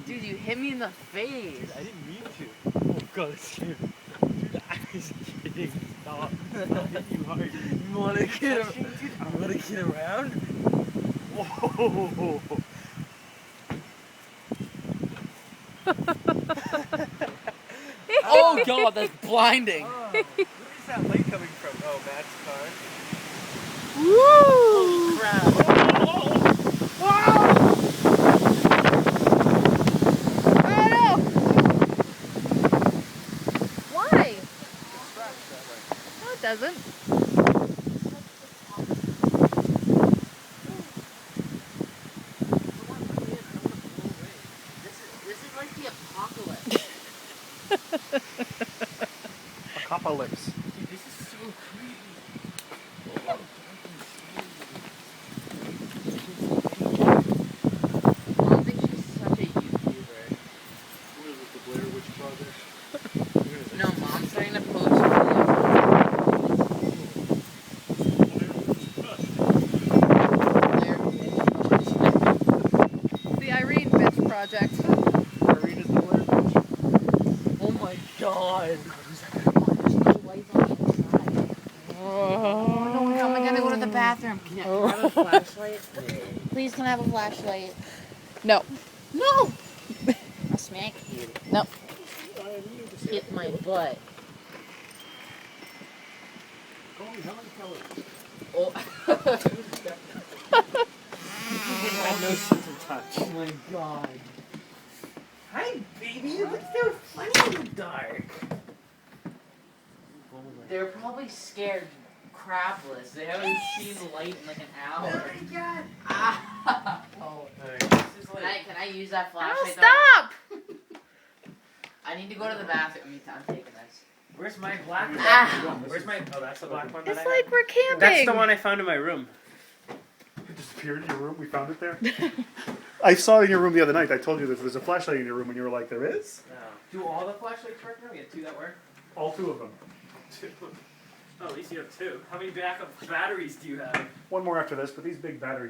Dude, you hit me in the face. I didn't mean to. Oh god, it's scary. Dude, I was kidding. Stop. I'll hit you hard. You wanna get around? Whoa. Oh god, that's blinding. Oh, where is that light coming from? Oh, Matt's car. Woo! Holy crap. Why? No, it doesn't. This is like the apocalypse. Apocalypse. Dude, this is so creepy. I don't think she's such a YouTuber. What is it, the Blair Witch Project? No, Mom's starting to post videos. The Irene Bitch Project. Irene is the Blair Witch. Oh my god. Oh, No, how am I gonna go to the bathroom? Can I have a flashlight? please can I have a flashlight? No. No! I'll smack you. No. Hit my butt. Oh. I have no sense of touch. Oh my god. Hi, baby. You look so funny in the dark. They're probably scared crapless. They haven't seen light in like an hour. Oh my god. Ah. Oh. Can I use that Oh, flashlight? stop! I need to go to the bathroom. I'm taking this. Where's my black one? Ah. Where's my... Oh, that's the black one that It's I like had? we're camping. That's the one I found in my room. It disappeared in your room? We found it there? I saw it in your room the other night. I told you that there's a flashlight in your room, and you were like, there is? No. Do all the flashlights work now? We have two that work? All two of them. Two. Oh, at least you have two. How many backup batteries do you have? One more after this, but these big batteries.